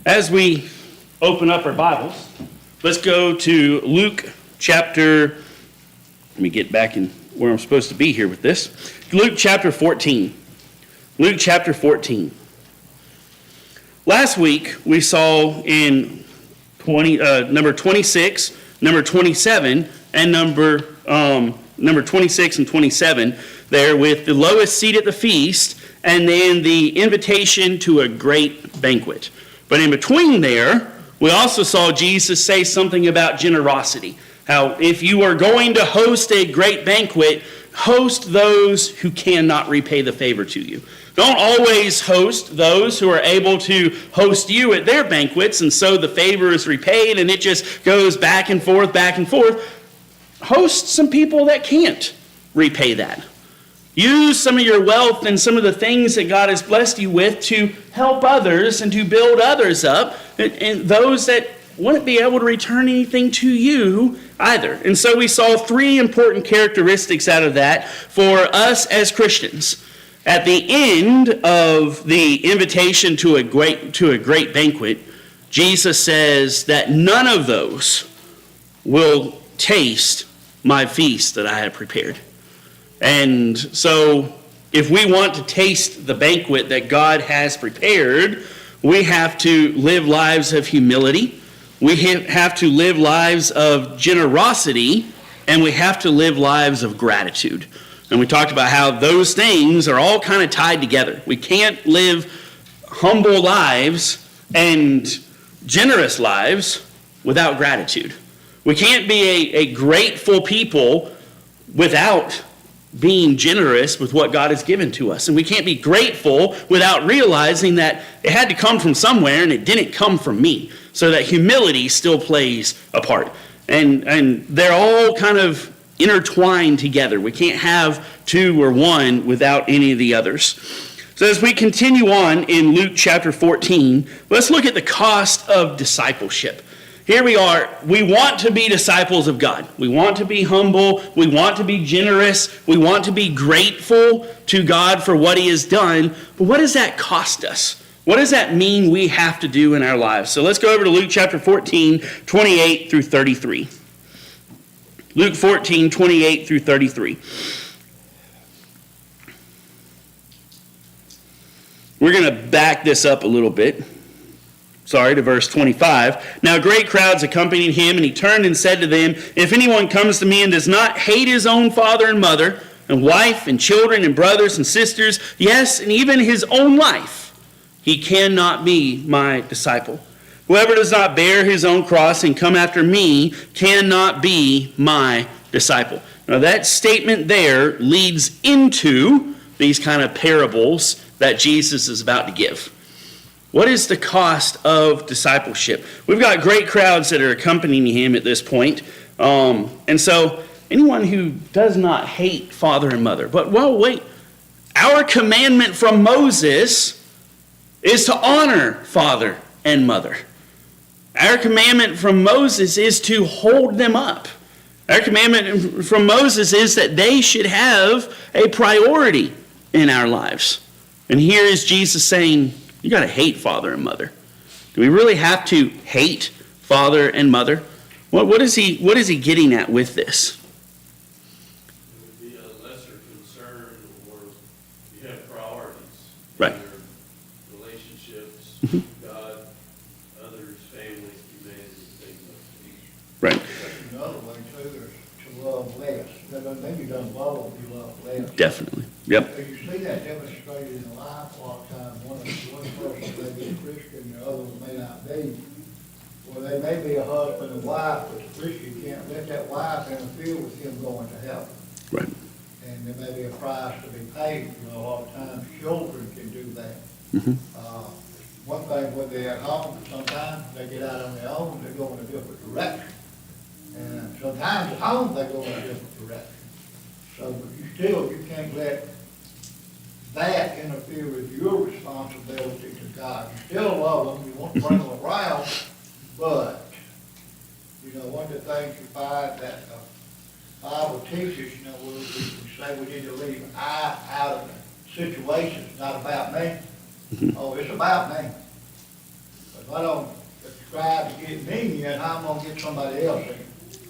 As we open up our Bibles, let's go to Luke chapter, let me get back in where I'm supposed to be here with this. Luke chapter 14. Luke chapter 14. Last week we saw in number 26, number 27, and number 26 and 27 there with the lowest seat at the feast, and then the invitation to a great banquet. But in between there, we also saw Jesus say something about generosity. How if you are going to host a great banquet, host those who cannot repay the favor to you. Don't always host those who are able to host you at their banquets, and so the favor is repaid, and it just goes back and forth, back and forth. Host some people that can't repay that. Use some of your wealth and some of the things that God has blessed you with to help others and to build others up, and those that wouldn't be able to return anything to you either. And so we saw three important characteristics out of that for us as Christians. At the end of the invitation to a great banquet, Jesus says that none of those will taste my feast that I have prepared. And so if we want to taste the banquet that God has prepared, we have to live lives of humility, we have to live lives of generosity, and we have to live lives of gratitude. And we talked about how those things are all kind of tied together. We can't live humble lives and generous lives without gratitude. We can't be a grateful people without being generous with what God has given to us. And we can't be grateful without realizing that it had to come from somewhere and it didn't come from me. So that humility still plays a part. And they're all kind of intertwined together. We can't have two or one without any of the others. So as we continue on in Luke chapter 14, let's look at the cost of discipleship. Here we are. We want to be disciples of God. We want to be humble. We want to be generous. We want to be grateful to God for what He has done. But what does that cost us? What does that mean we have to do in our lives? So let's go over to Luke chapter 14, 28 through 33. Luke 14, 28 through 33. We're going to back this up a little bit. To verse 25. Now great crowds accompanied him, and he turned and said to them, if anyone comes to me and does not hate his own father and mother, and wife and children and brothers and sisters, yes, and even his own life, he cannot be my disciple. Whoever does not bear his own cross and come after me cannot be my disciple. Now that statement there leads into these kind of parables that Jesus is about to give. What is the cost of discipleship? We've got great crowds that are accompanying him at this point. And so anyone who does not hate father and mother. But, well, wait. Our commandment from Moses is to honor father and mother. Our commandment from Moses is to hold them up. Our commandment from Moses is that they should have a priority in our lives. And here is Jesus saying, you got to hate father and mother. Do we really have to hate father and mother? What is he getting at with this? It would be a lesser concern, or you have priorities. Right. Your relationships, God, others, families, humanity, things like that. Right. Another way too is to love less. That doesn't mean you don't love, you love less. Definitely. Yep. So you see that demonstrated in life a lot of times. One person may be a Christian, the other one may not be. Well, they may be a husband and wife, but the Christian can't let that wife interfere with him going to heaven. Right. And there may be a price to be paid. A lot of times children can do that. One thing when they're at home, sometimes they get out on their own, they go in a different direction. And sometimes at home, they go in a different direction. So you can't let that interfere with your responsibility to God. You still love them, you want to bring them around, but, one of the things you find that the Bible teaches, we can say we need to leave I out of the situation. It's not about me. Oh, it's about me. If I don't strive to get me in, how am I gonna get somebody else in?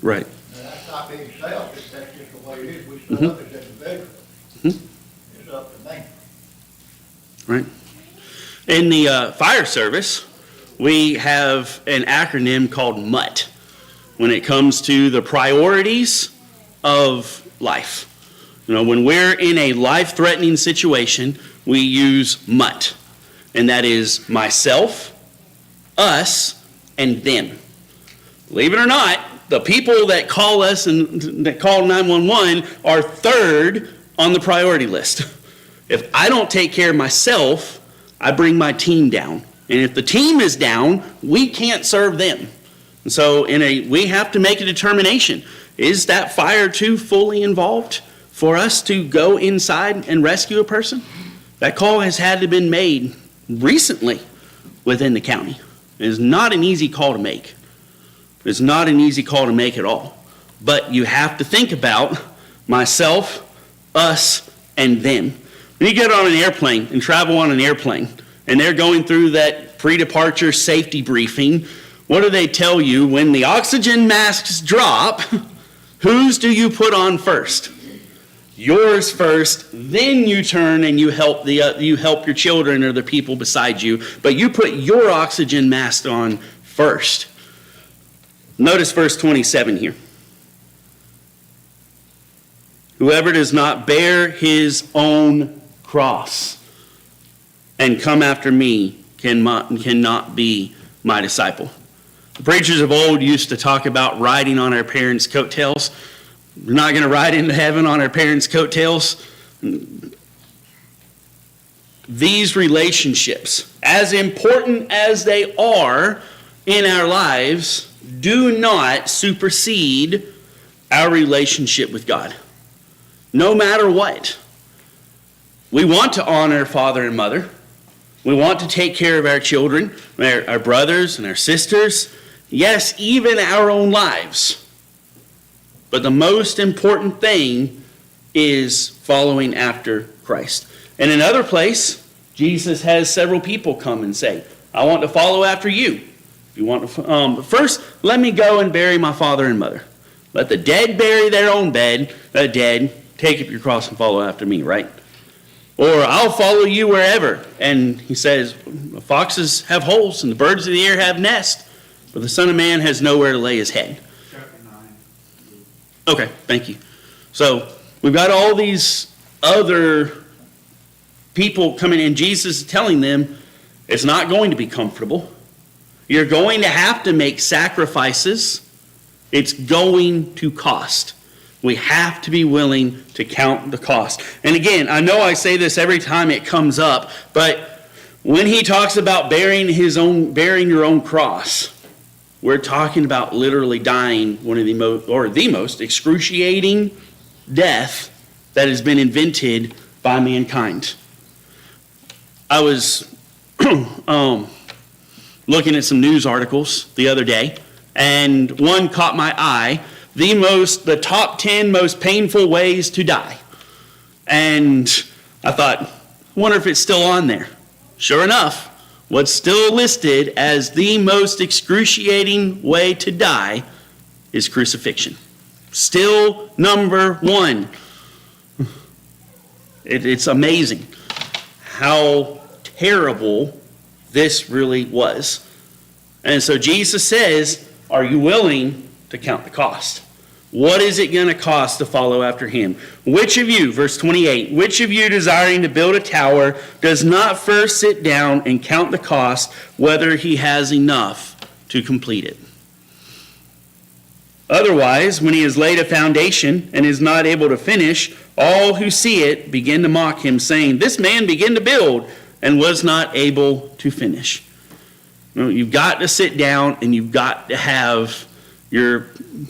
Right. Now, that's not being selfish, that's just the way it is. We set up as individuals. It's up to me. Right. In the fire service, we have an acronym called MUT when it comes to the priorities of life. You know, when we're in a life-threatening situation, we use MUT, and that is myself, us, and them. Believe it or not, the people that call us and that call 911 are third on the priority list. If I don't take care of myself, I bring my team down. And if the team is down, we can't serve them. And so we have to make a determination. Is that fire too fully involved for us to go inside and rescue a person? That call has had to been made recently within the county. It is not an easy call to make. It's not an easy call to make at all. But you have to think about myself, us, and them. When you get on an airplane and travel on an airplane, and they're going through that pre-departure safety briefing, what do they tell you? When the oxygen masks drop, whose do you put on first? Yours first, then you turn and you help your children or the people beside you, but you put your oxygen mask on first. Notice verse 27 here. Whoever does not bear his own cross and come after me cannot be my disciple. The preachers of old used to talk about riding on our parents' coattails. We're not going to ride into heaven on our parents' coattails. These relationships, as important as they are in our lives, do not supersede our relationship with God. No matter what. We want to honor father and mother. We want to take care of our children, our brothers and our sisters. Yes, even our own lives. But the most important thing is following after Christ. In another place, Jesus has several people come and say, I want to follow after you. If you want to, first, let me go and bury my father and mother. Let the dead bury their own dead. Take up your cross and follow after me, right? Or I'll follow you wherever. And he says, the foxes have holes and the birds of the air have nests, but the Son of Man has nowhere to lay his head. Chapter 9. Okay, thank you. So we've got all these other people coming in. Jesus is telling them it's not going to be comfortable. You're going to have to make sacrifices. It's going to cost. We have to be willing to count the cost. And again, I know I say this every time it comes up, but when he talks about bearing your own cross, we're talking about literally dying one of the most excruciating death that has been invented by mankind. I was looking at some news articles the other day, and one caught my eye. The top 10 most painful ways to die. And I thought, I wonder if it's still on there. Sure enough, what's still listed as the most excruciating way to die is crucifixion. Still number one. It's amazing how terrible this really was. And so Jesus says, are you willing to count the cost? What is it going to cost to follow after him? Which of you, verse 28, which of you desiring to build a tower does not first sit down and count the cost, whether he has enough to complete it? Otherwise, when he has laid a foundation and is not able to finish, all who see it begin to mock him, saying, this man began to build and was not able to finish. You know, you've got to sit down and you've got to have your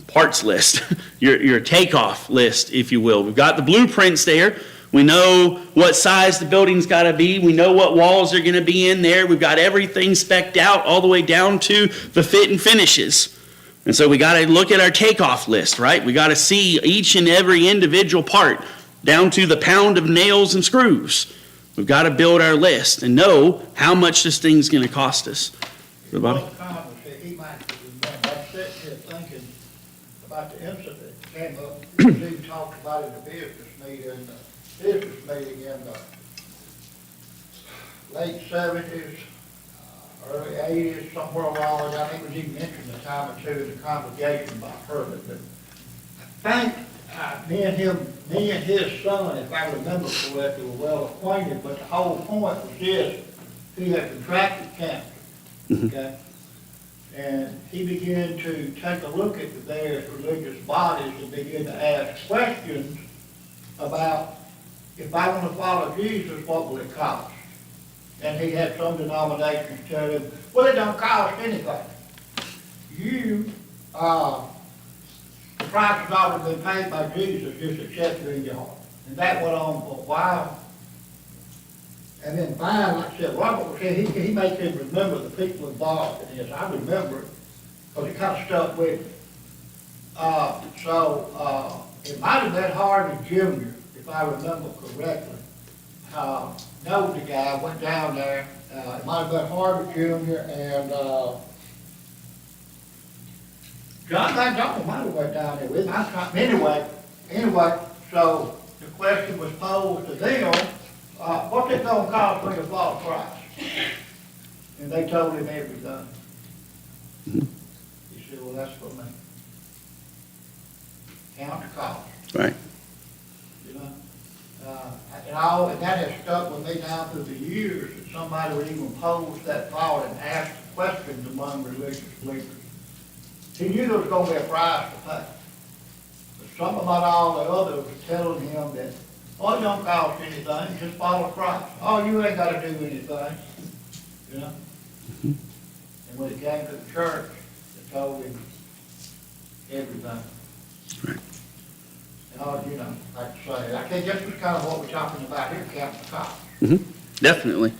parts list, your takeoff list, if you will. We've got the blueprints there. We know what size the building's got to be. We know what walls are going to be in there. We've got everything spec'd out all the way down to the fit and finishes. And so we got to look at our takeoff list, right? We got to see each and every individual part down to the pound of nails and screws. We've got to build our list and know how much this thing's going to cost us. Brother Bobby? One comment that he might remember, I'm sitting here thinking about the incident that came up, he talked about in the business meeting in the late seventies, early eighties, somewhere along there. I think it was even mentioned a time or two in the congregation by Herbert, but I think me and his son, if I remember correctly, were well acquainted, but the whole point was this: he had contracted cancer, okay? And he began to take a look at the various religious bodies and begin to ask questions about, if I want to follow Jesus, what will it cost? And he had some denominations tell him, well, it don't cost anything. The price has already been paid by Jesus, just accept it in your heart. And that went on for a while. And then finally, like I said, Robert was saying, he makes him remember the people involved in this. I remember it, because it kind of stuck with me. It might have been Harvey Jr., if I remember correctly. Know the guy, went down there. It might have been Harvey Jr. and John Van Johnson might have went down there with him. Anyway, so the question was posed to them, what's it gonna cost me to follow Christ? And they told him everything. He said, well, that's for me. Count the cost. Right. You know? And that has stuck with me now through the years, that somebody would even pose that thought and ask questions among religious leaders. He knew there was going to be a price to pay. But something about all the others was telling him that, oh, it don't cost anything, just follow Christ. Oh, you ain't got to do anything, you know? And when he came to the church, they told him everything. Right. And all, you know, like I say, I think this was kind of what we're talking about here, counting the cost. Definitely.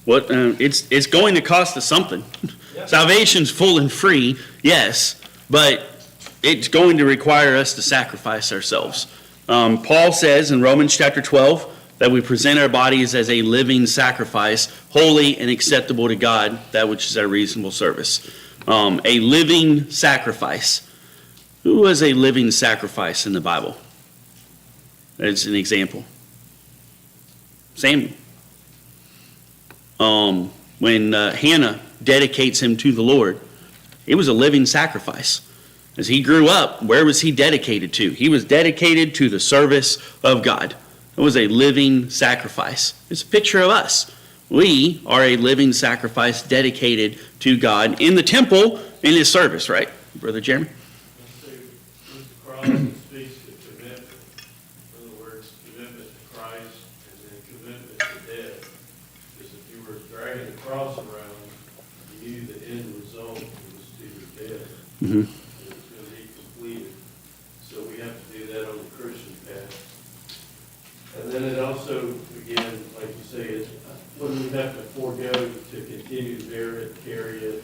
What it's going to cost us something. Yep. Salvation's full and free, yes, but it's going to require us to sacrifice ourselves. Paul says in Romans chapter 12 that we present our bodies as a living sacrifice, holy and acceptable to God, that which is our reasonable service. A living sacrifice. Who was a living sacrifice in the Bible? As an example. Samuel. When Hannah dedicates him to the Lord, it was a living sacrifice. As he grew up, where was he dedicated to? He was dedicated to the service of God. It was a living sacrifice. It's a picture of us. We are a living sacrifice dedicated to God in the temple in his service, right, Brother Jeremy? With the cross, it speaks to commitment. In other words, commitment to Christ and then commitment to death. Because if you were dragging the cross around, you knew the end result was to your death. Mm-hmm. It was going to be completed. So we have to do that on the Christian path. And then it also, again, like you say, it's when we have to forego to continue to bear it, carry it,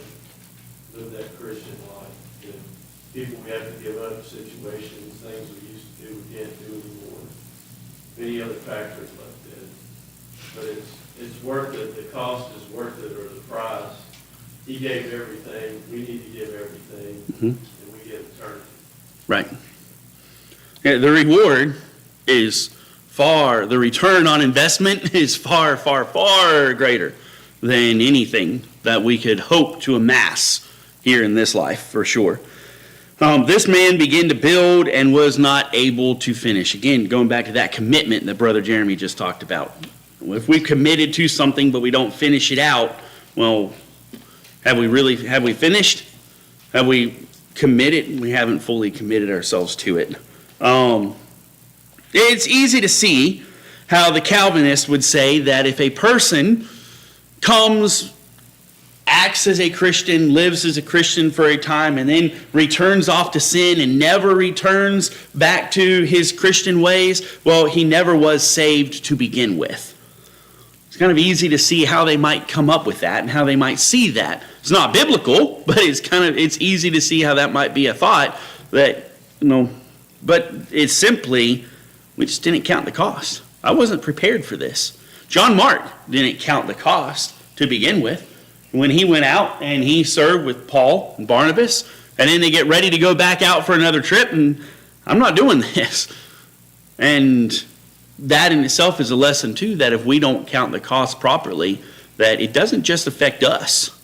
live that Christian life. You know, people we have to give up, situations, things we used to do, we can't do anymore. Many other factors like that. But it's worth it, the cost is worth it, or the price. He gave everything, we need to give everything, and we get eternity. Right. Yeah, the reward is the return on investment is far, far, far greater than anything that we could hope to amass here in this life, for sure. This man began to build and was not able to finish. Again, going back to that commitment that Brother Jeremy just talked about. If we've committed to something but we don't finish it out, well, have we finished? Have we committed? We haven't fully committed ourselves to it. It's easy to see how the Calvinists would say that if a person acts as a Christian, lives as a Christian for a time, and then returns off to sin and never returns back to his Christian ways, well, he never was saved to begin with. It's kind of easy to see how they might come up with that and how they might see that. It's not biblical, but it's easy to see how that might be a thought that, but it's simply, we just didn't count the cost. I wasn't prepared for this. John Mark didn't count the cost to begin with. when he went out and he served with Paul and Barnabas, and then they get ready to go back out for another trip, and I'm not doing this. And that in itself is a lesson too, that if we don't count the cost properly, that it doesn't just affect us,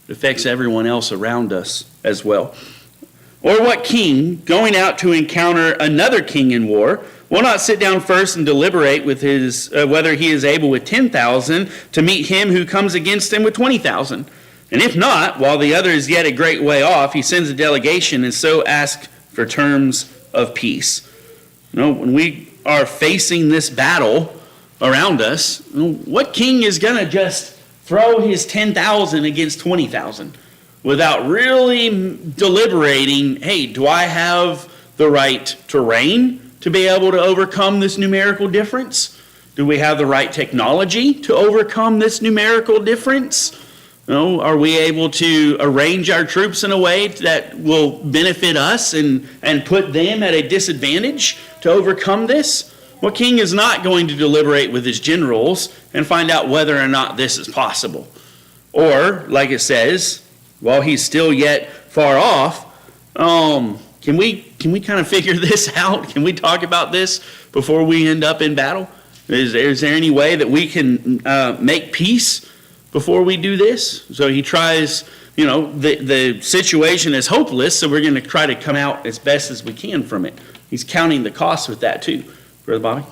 it affects everyone else around us as well. Or what king, going out to encounter another king in war, will not sit down first and deliberate with his whether he is able with 10,000 to meet him who comes against him with 20,000? And if not, while the other is yet a great way off, he sends a delegation and so asks for terms of peace. When we are facing this battle around us, what king is going to just throw his 10,000 against 20,000 without really deliberating, hey, do I have the right terrain to be able to overcome this numerical difference? Do we have the right technology to overcome this numerical difference? Are we able to arrange our troops in a way that will benefit us and put them at a disadvantage to overcome this? What king is not going to deliberate with his generals and find out whether or not this is possible? Or, like it says, while he's still yet far off, can we kind of figure this out? Can we talk about this before we end up in battle? Is there any way that we can make peace before we do this? So he tries, the situation is hopeless, so we're going to try to come out as best as we can from it. He's counting the cost with that too. Brother Bobby?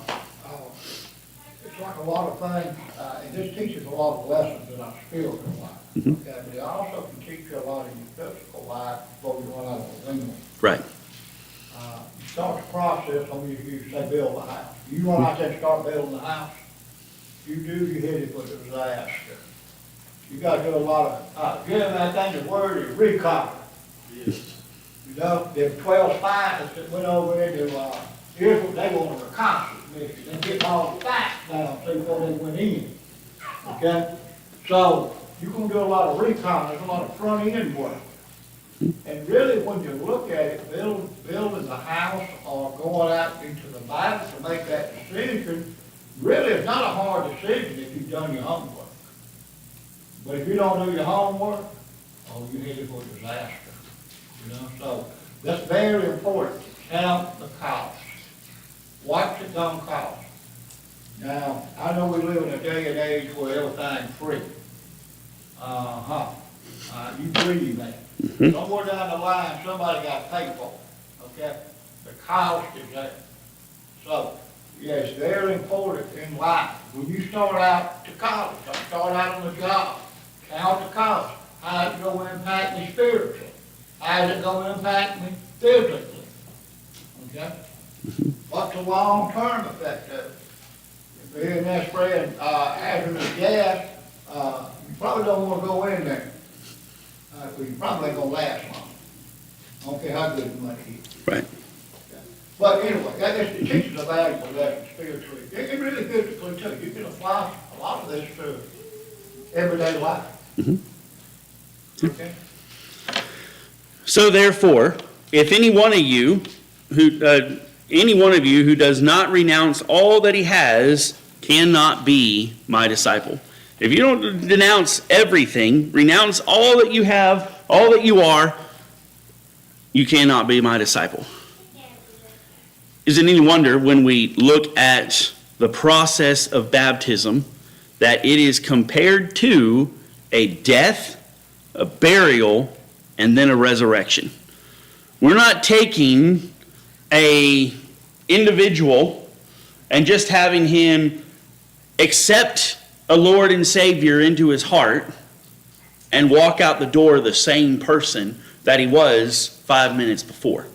It's like a lot of things, and this teaches a lot of lessons in our spiritual life. Mm-hmm. Okay, but it also can teach you a lot in your physical life before you run out of the window. Right. You start the process, you say build a house. You run out there and start building the house, you hit it with a disaster. You gotta do a lot of, I think the word is recover. Yes. Them 12 spies that went over there to, Israel, they wanted a reconnaissance mission, and get all the facts down before they went in. Okay? So, you're gonna do a lot of recon, there's a lot of front end work. And really, when you look at it, building the house or going out into the Bible to make that decision, really, it's not a hard decision if you've done your homework. But if you don't do your homework, you headed for disaster. So that's very important. Count the cost. What's it gonna cost? Now, I know we live in a day and age where everything's free. You believe that. Somewhere down the line, somebody got to pay for it, okay? The cost is there. So, yeah, it's very important in life. When you start out to college, or start out on the job, count the cost. How is it going to impact me spiritually? How is it going to impact me physically? Okay? What's the long-term effect of it? If you're in there spraying hazardous gas, you probably don't want to go in there. You probably ain't gonna last long. I don't care how good the money is. Right. But anyway, it teaches a valuable lesson spiritually. It really physically too. You can apply a lot of this to everyday life. Mm-hmm. Okay? So therefore, if any one of you who does not renounce all that he has cannot be my disciple. If you don't denounce everything, renounce all that you have, all that you are, you cannot be my disciple. Is it any wonder when we look at the process of baptism that it is compared to a death, a burial, and then a resurrection? We're not taking an individual and just having him accept a Lord and Savior into his heart and walk out the door the same person that he was 5 minutes before.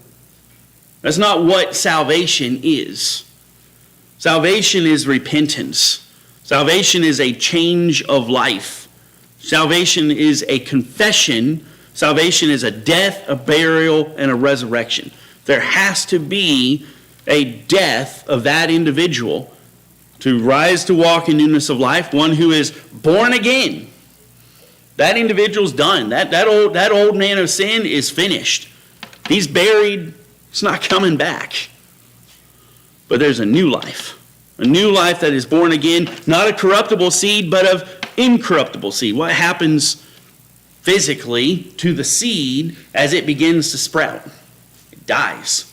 That's not what salvation is. Salvation is repentance. Salvation is a change of life. Salvation is a confession. Salvation is a death, a burial, and a resurrection. There has to be a death of that individual to rise to walk in newness of life, one who is born again. That individual's done. That old man of sin is finished. He's buried. He's not coming back. But there's a new life that is born again, not a corruptible seed, but of incorruptible seed. What happens physically to the seed as it begins to sprout. It dies.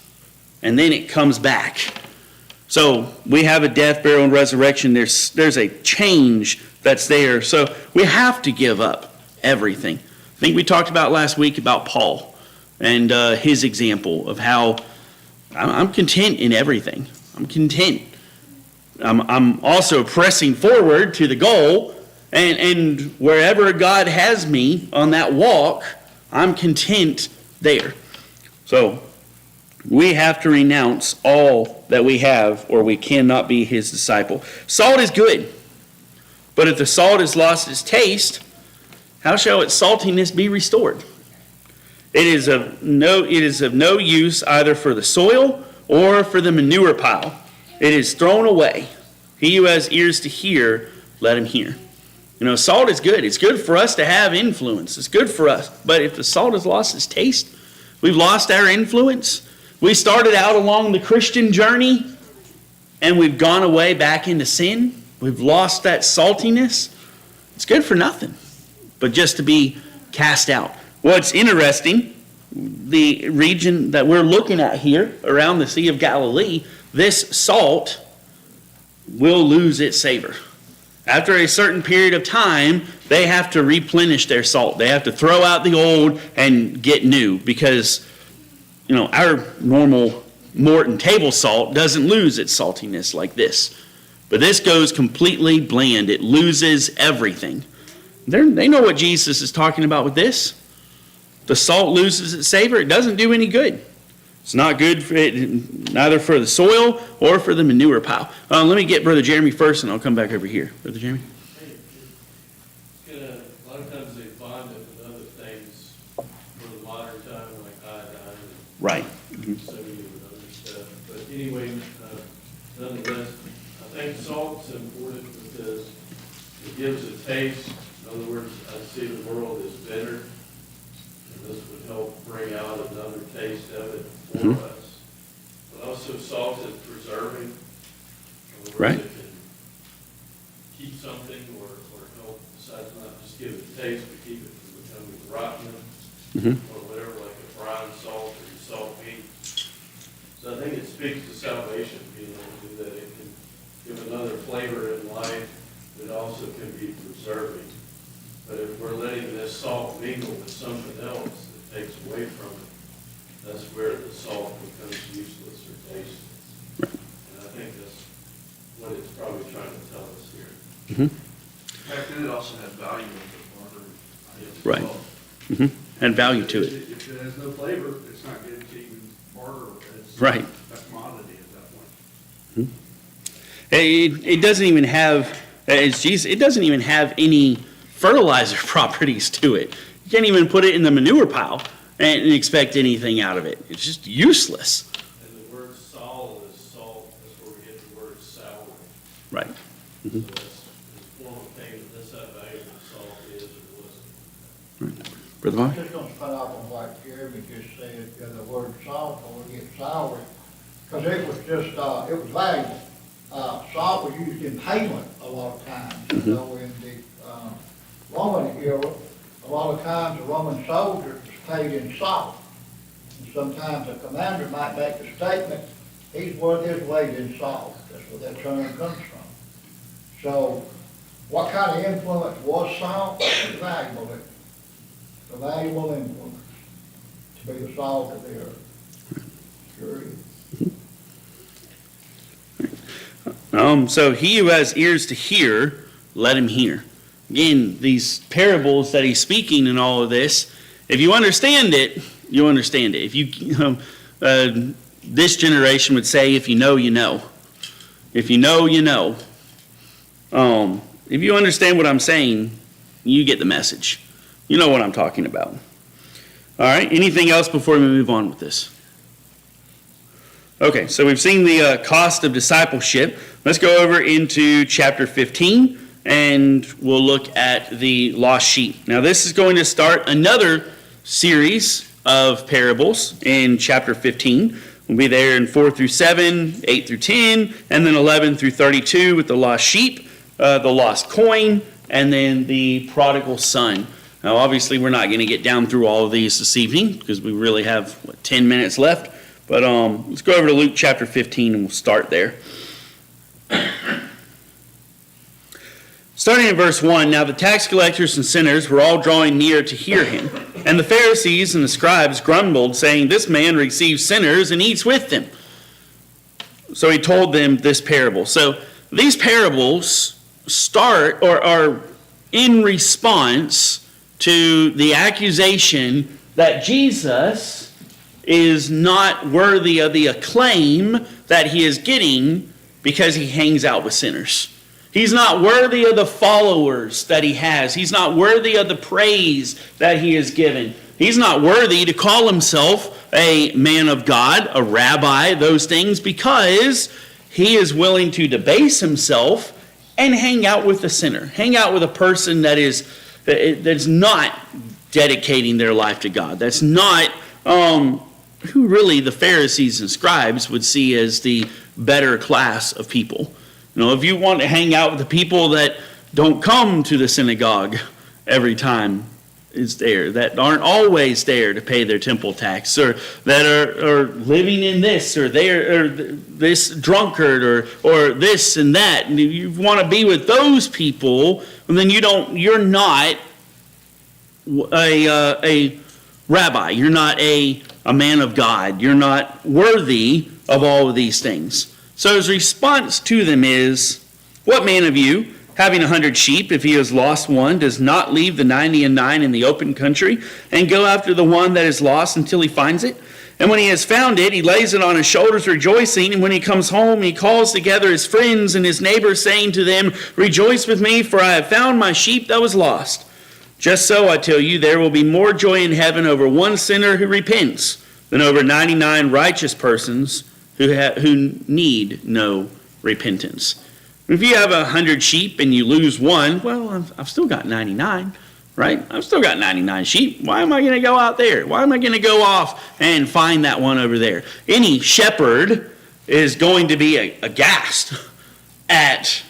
And then it comes back. So we have a death, burial, and resurrection. There's a change that's there. So we have to give up everything. I think we talked about last week about Paul and his example of how I'm content in everything. I'm content. I'm also pressing forward to the goal, and wherever God has me on that walk, I'm content there. So we have to renounce all that we have, or we cannot be his disciple. Salt is good, but if the salt has lost its taste, how shall its saltiness be restored? It is of no use either for the soil or for the manure pile. It is thrown away. He who has ears to hear, let him hear. Salt is good. It's good for us to have influence. It's good for us. But if the salt has lost its taste, we've lost our influence. We started out along the Christian journey, and we've gone away back into sin. We've lost that saltiness. It's good for nothing, but just to be cast out. What's interesting, the region that we're looking at here around the Sea of Galilee, this salt will lose its savor. After a certain period of time, they have to replenish their salt. They have to throw out the old and get new, because our normal Morton table salt doesn't lose its saltiness like this. But this goes completely bland. It loses everything. They know what Jesus is talking about with this. The salt loses its savor. It doesn't do any good. It's not good for it, neither for the soil or for the manure pile. Let me get Brother Jeremy first, and I'll come back over here. Brother Jeremy? A lot of times they bond it with other things for the modern time, like iodine Right. and sodium and other stuff. But anyway, nonetheless, I think salt's important because it gives a taste. In other words, I see the world as bitter, and this would help bring out another taste of it for us. But also salt is preserving. In other words, Right. it can keep something or help, besides not just give it a taste, but keep it from becoming rotten or whatever, like a brine salt or salt meat. So I think it speaks to salvation, being able to do that. It can give another flavor in life, but it also can be preserving. But if we're letting this salt mingle with something else that takes away from it, that's where the salt becomes useless or tasteless. And I think that's what it's probably trying to tell us here. Back then, it also had value in the barter item as Right. well. And value to it. If it has no flavor, it's not good to even barter. It's Right. a commodity at that point. It doesn't even have, it doesn't even have any fertilizer properties to it. You can't even put it in the manure pile and expect anything out of it. It's just useless. And the word sol is salt, that's where we get the word sour. Right. So that's the form of payment, that's how valuable salt is or wasn't. Brother I'm Bobby? just gonna cut off on what Jeremy just said, the word salt, or we get sour, because it was just, it was valuable. Salt was used in payment a lot of times, in the, Roman era, a lot of times the Roman soldiers was paid in salt. And sometimes the commander might make the statement, he's worth his weight in salt. That's where that term comes from. So what kind of influence was salt? It was valuable. It's a valuable influence to be the salt of the earth. Sure is. So he who has ears to hear, let him hear. Again, these parables that he's speaking in all of this, if you understand it, you understand it. If you, this generation would say, if you know, you know. If you know, you know. If you understand what I'm saying, you get the message. You know what I'm talking about. All right, anything else before we move on with this? Okay, so we've seen the cost of discipleship. Let's go over into chapter 15, and we'll look at the lost sheep. Now, this is going to start another series of parables in chapter 15. We'll be there in 4 through 7, 8 through 10, and then 11 through 32 with the lost sheep, the lost coin, and then the prodigal son. Now, obviously, we're not going to get down through all of these this evening because we really have, 10 minutes left. But let's go over to Luke chapter 15 and we'll start there. Starting in verse 1, now the tax collectors and sinners were all drawing near to hear him. And the Pharisees and the scribes grumbled, saying, this man receives sinners and eats with them. So he told them this parable. So these parables start or are in response to the accusation that Jesus is not worthy of the acclaim that he is getting because he hangs out with sinners. He's not worthy of the followers that he has. He's not worthy of the praise that he is given. He's not worthy to call himself a man of God, a rabbi, those things, because he is willing to debase himself and hang out with the sinner. Hang out with a person that's not dedicating their life to God. That's not who really the Pharisees and scribes would see as the better class of people. You know, if you want to hang out with the people that don't come to the synagogue every time it's there, that aren't always there to pay their temple tax, or that are living in this or there, or this drunkard, or this and that, and you want to be with those people, and then you're not a rabbi, you're not a man of God, you're not worthy of all of these things. So his response to them is, what man of you, having 100 sheep, if he has lost one, does not leave the 99 in the open country and go after the one that is lost until he finds it? And when he has found it, he lays it on his shoulders rejoicing. And when he comes home, he calls together his friends and his neighbors, saying to them, rejoice with me, for I have found my sheep that was lost. Just so, I tell you, there will be more joy in heaven over one sinner who repents than over 99 righteous persons who need no repentance. If you have 100 sheep and you lose one, well, I've still got 99, right? I've still got 99 sheep. Why am I going to go out there? Why am I going to go off and find that one over there? Any shepherd is going to be aghast at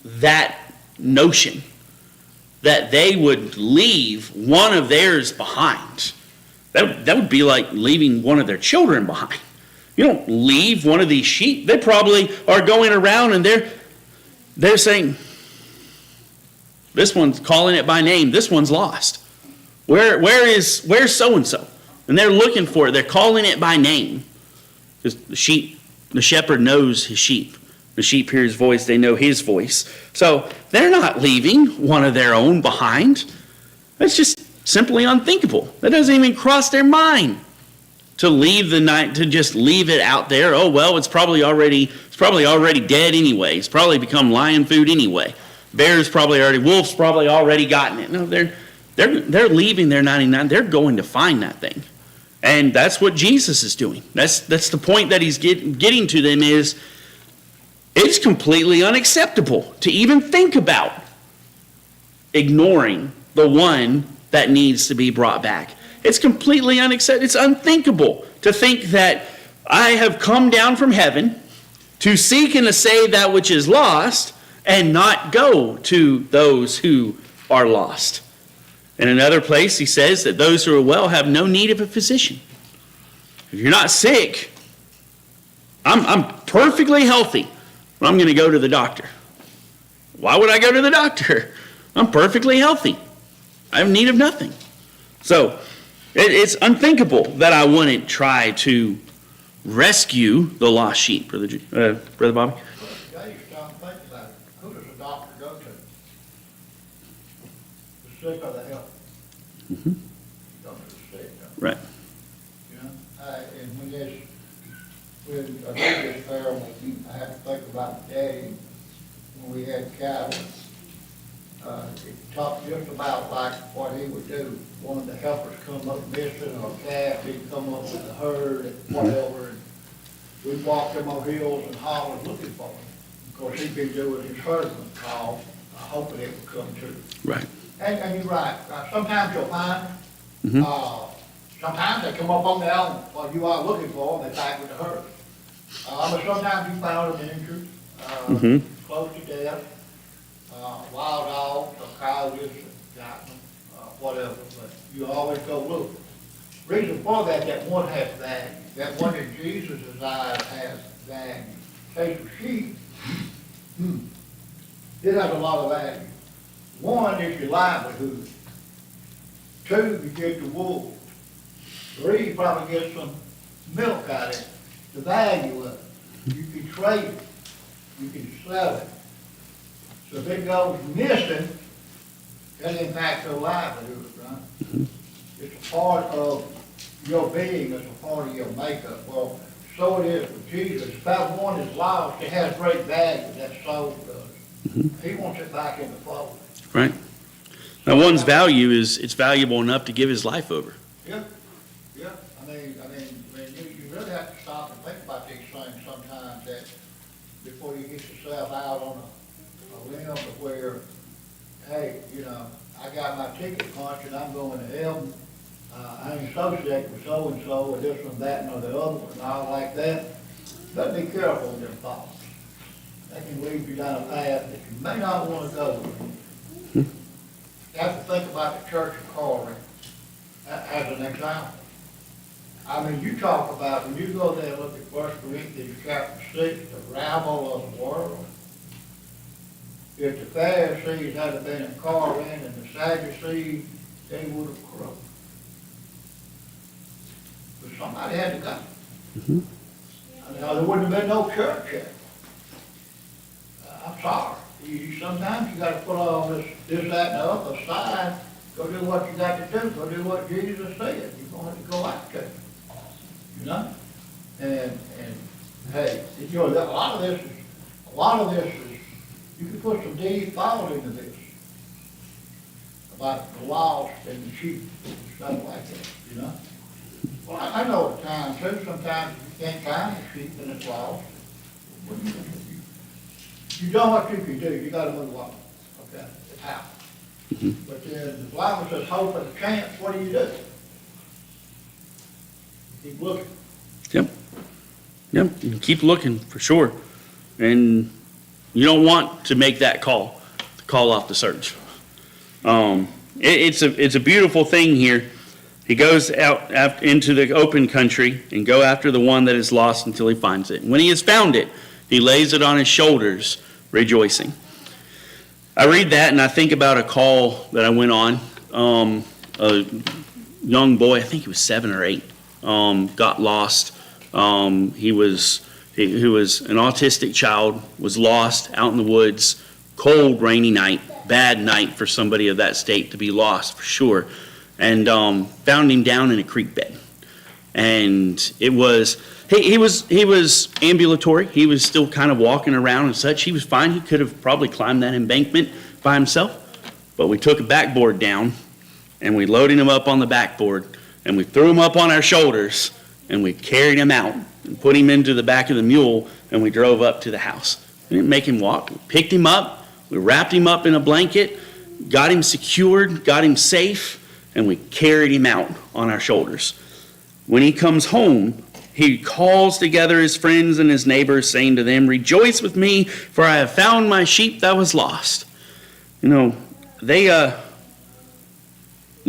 that notion that they would leave one of theirs behind. That would be like leaving one of their children behind. You don't leave one of these sheep. They probably are going around and they're saying, this one's calling it by name. This one's lost. Where's so-and-so? And they're looking for it. They're calling it by name. Because the shepherd knows his sheep. The sheep hear his voice. They know his voice. So they're not leaving one of their own behind. That's just simply unthinkable. That doesn't even cross their mind. To leave the night, to just leave it out there. Oh, well, it's probably already dead anyway. It's probably become lion food anyway. Wolf's probably already gotten it. No, they're leaving their 99. They're going to find that thing. And that's what Jesus is doing. That's the point that he's getting to them is it's completely unacceptable to even think about ignoring the one that needs to be brought back. It's completely unacceptable. It's unthinkable to think that I have come down from heaven to seek and to save that which is lost and not go to those who are lost. In another place, he says that those who are well have no need of a physician. If you're not sick, I'm perfectly healthy, but I'm going to go to the doctor. Why would I go to the doctor? I'm perfectly healthy. I have need of nothing. So, it's unthinkable that I wouldn't try to rescue the lost sheep, Brother Bobby. Yeah, you stop and think about it. Who does a doctor go to? The sick or the healthy? Mm-hmm. Go to the sick. Right. You know, and when I read this parable, I have to think about the day when we had cattle. It talked just about like what he would do. One of the helpers come up missing or a calf, he'd come up with the herd, whatever, and we'd walk them on hills and hollers looking for him. Of course, he'd be doing his herdman call, hoping it would come true. Right. And you're right. Sometimes you'll find them. Mm-hmm. Sometimes they come up on their own while you are looking for them, they back with the herd. But sometimes you found them injured, close to death. Wild dogs or coyotes got them, whatever, but you always go look. Reason for that, that one has value. That one in Jesus' eyes has value. Say for sheep, it has a lot of value. One is your livelihood. Two, you get the wool. Three, you probably get some milk out of it. The value of it. You can trade it. You can sell it. So if it goes missing, that impacts your livelihood, right? It's a part of your being, it's a part of your makeup. Well, so it is with Jesus. If that one is lost, it has great value, that soul does. He wants it back in the fold. Right. Now, one's value is, it's valuable enough to give his life over. Yeah, yeah. I mean, you really have to stop and think about these things sometimes, that before you get yourself out on a limb to where, hey, you know, I got my ticket punched and I'm going to heaven. I ain't associated with so-and-so or this one, that, and the other one, and all like that. But be careful with them thoughts. They can lead you down a path that you may not want to go. You have to think about the church of Corinth as an example. I mean, you talk about, when you go there and look at 1 Corinthians chapter 6, the rabble of the world. If the Pharisees had been in Corinth and the Sadducees, they would have crushed. But somebody had to go. I mean, there wouldn't have been no church yet. I'm sorry. Sometimes you gotta put all this, that, and the other aside, go do what you got to do, go do what Jesus said. You're gonna have to go after it. You know? And hey, you know, a lot of this is, you can put some deep thought into this. About the lost and the sheep, and stuff like that, you know? Well, I know at times too, sometimes you can't find the sheep and it's lost. What do you do? You know what you can do, you gotta move on, okay, it's happened. But then the Bible says hope and a chance, what do? You keep looking. Yep. Yep, you keep looking for sure. And you don't want to make that call off the search. It's a beautiful thing here. He goes out into the open country and go after the one that is lost until he finds it. When he has found it, he lays it on his shoulders, rejoicing. I read that and I think about a call that I went on. A young boy, I think he was 7 or 8, got lost. He was an autistic child, was lost out in the woods, cold, rainy night, bad night for somebody of that state to be lost for sure. And found him down in a creek bed. And it was, he was ambulatory. He was still kind of walking around and such. He was fine. He could have probably climbed that embankment by himself. But we took a backboard down and we loaded him up on the backboard and we threw him up on our shoulders and we carried him out and put him into the back of the mule and we drove up to the house. We didn't make him walk. We picked him up. We wrapped him up in a blanket, got him secured, got him safe, and we carried him out on our shoulders. When he comes home, he calls together his friends and his neighbors, saying to them, "Rejoice with me, for I have found my sheep that was lost." You know, you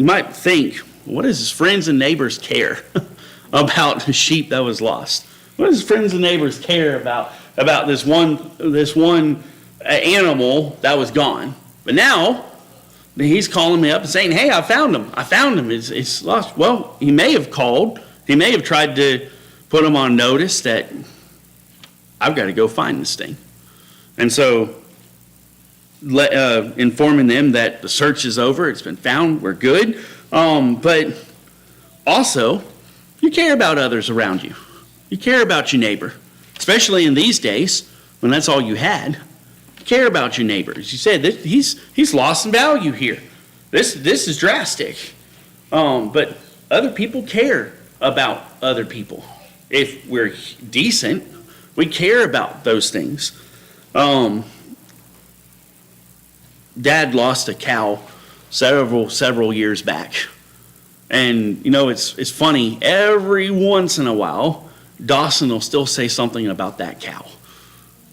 might think, what does his friends and neighbors care about the sheep that was lost? What does his friends and neighbors care about this one animal that was gone? But now, he's calling me up and saying, "Hey, I found him. It's lost." Well, he may have called. He may have tried to put him on notice that I've got to go find this thing. And so informing them that the search is over, it's been found, we're good. But also, you care about others around you. You care about your neighbor, especially in these days when that's all you had. Care about your neighbors. You said that he's lost some value here. This is drastic. But other people care about other people. If we're decent, we care about those things. Dad lost a cow several years back. And you know, it's funny, every once in a while, Dawson will still say something about that cow.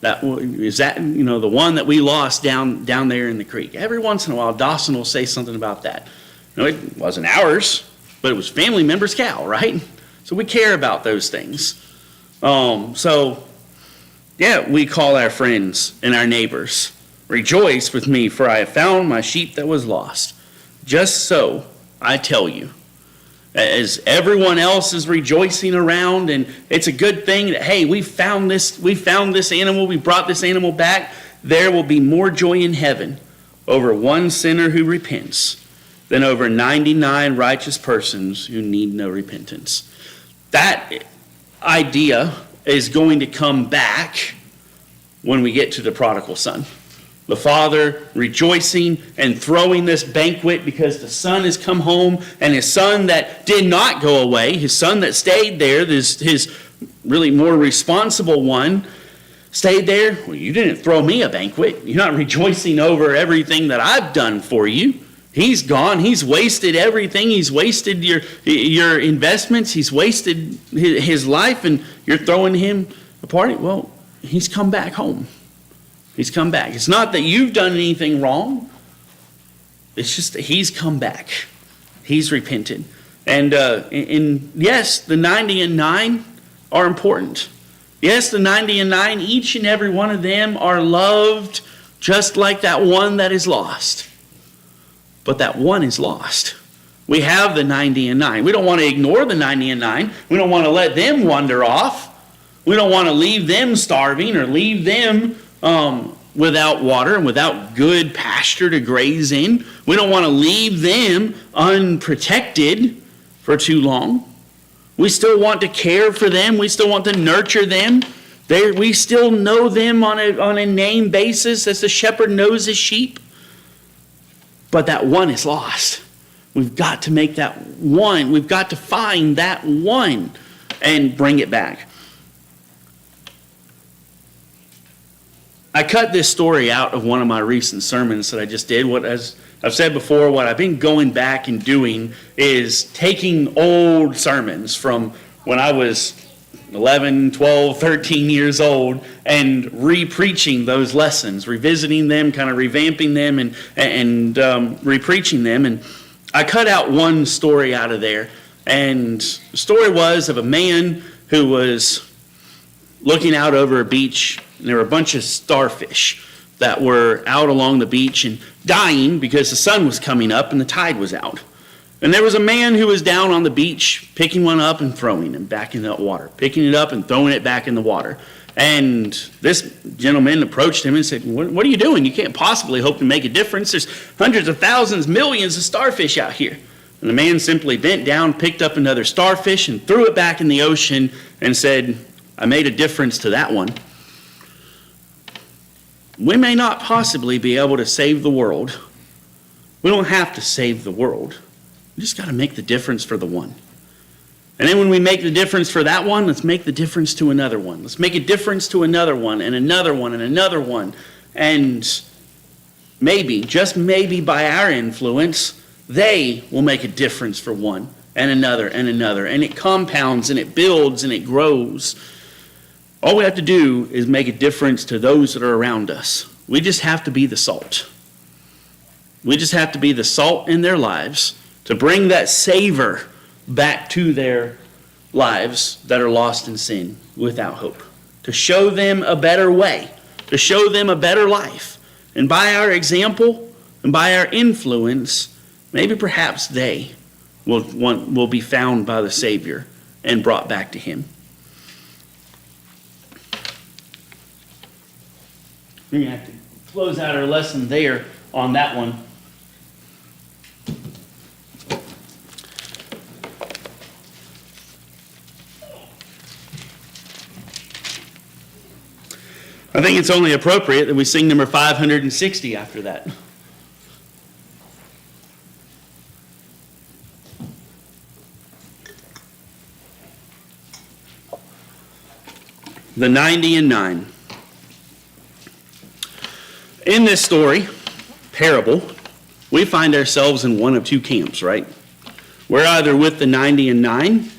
The one that we lost down there in the creek. Every once in a while, Dawson will say something about that. No, it wasn't ours, but it was family member's cow, right? So we care about those things. We call our friends and our neighbors. Rejoice with me, for I have found my sheep that was lost. Just so, I tell you, as everyone else is rejoicing around, and it's a good thing that, hey, we found this animal, we brought this animal back, there will be more joy in heaven over one sinner who repents than over 99 righteous persons who need no repentance. That idea is going to come back when we get to the prodigal son. The father rejoicing and throwing this banquet because the son has come home, and his son that did not go away, his son that stayed there, his really more responsible one, stayed there. Well, you didn't throw me a banquet. You're not rejoicing over everything that I've done for you. He's gone. He's wasted everything. He's wasted your investments. He's wasted his life, and you're throwing him a party. Well, he's come back home. He's come back. It's not that you've done anything wrong. It's just that he's come back. He's repented. And yes, the 90 and 9 are important. Yes, the 90 and 9, each and every one of them are loved just like that one that is lost. But that one is lost. We have the 90 and 9. We don't want to ignore the 90 and 9. We don't want to let them wander off. We don't want to leave them starving or leave them without water and without good pasture to graze in. We don't want to leave them unprotected for too long. We still want to care for them. We still want to nurture them. We still know them on a name basis as the shepherd knows his sheep. But that one is lost. We've got to make that one. We've got to find that one and bring it back. I cut this story out of one of my recent sermons that I just did. As I've said before, what I've been going back and doing is taking old sermons from when I was 11, 12, 13 years old and re-preaching those lessons, revisiting them, kind of revamping them and re-preaching them. And I cut out one story out of there. And the story was of a man who was looking out over a beach, and there were a bunch of starfish that were out along the beach and dying because the sun was coming up and the tide was out. And there was a man who was down on the beach picking one up and throwing it back in the water, picking it up and throwing it back in the water. And this gentleman approached him and said, what are you doing? You can't possibly hope to make a difference. There's hundreds of thousands, millions of starfish out here. And the man simply bent down, picked up another starfish and threw it back in the ocean and said, I made a difference to that one. We may not possibly be able to save the world. We don't have to save the world. We just got to make the difference for the one. And then when we make the difference for that one, let's make the difference to another one. Let's make a difference to another one and another one and another one. And maybe, just maybe by our influence, they will make a difference for one and another and another. And it compounds and it builds and it grows. All we have to do is make a difference to those that are around us. We just have to be the salt. We just have to be the salt in their lives to bring that savor back to their lives that are lost in sin without hope. To show them a better way. To show them a better life. And by our example and by our influence, maybe perhaps they will be found by the Savior and brought back to Him. We're going to have to close out our lesson there on that one. I think it's only appropriate that we sing number 560 after that. The 90 and 9. In this story, parable, we find ourselves in one of two camps, right? We're either with the 90 and 9,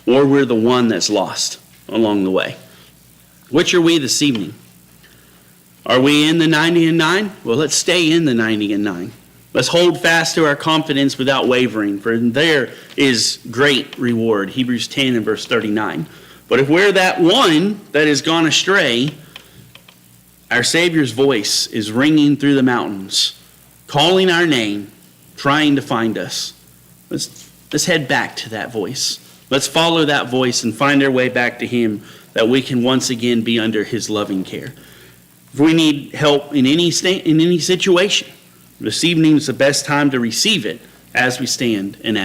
or we're the one that's lost along the way. Which are we this evening? Are we in the 90 and 9? Well, let's stay in the 90 and 9. Let's hold fast to our confidence without wavering, for there is great reward. Hebrews 10 and verse 39. But if we're that one that has gone astray, our Savior's voice is ringing through the mountains, calling our name, trying to find us. Let's head back to that voice. Let's follow that voice and find our way back to Him, that we can once again be under His loving care. If we need help in any situation, this evening is the best time to receive it as we stand and ask.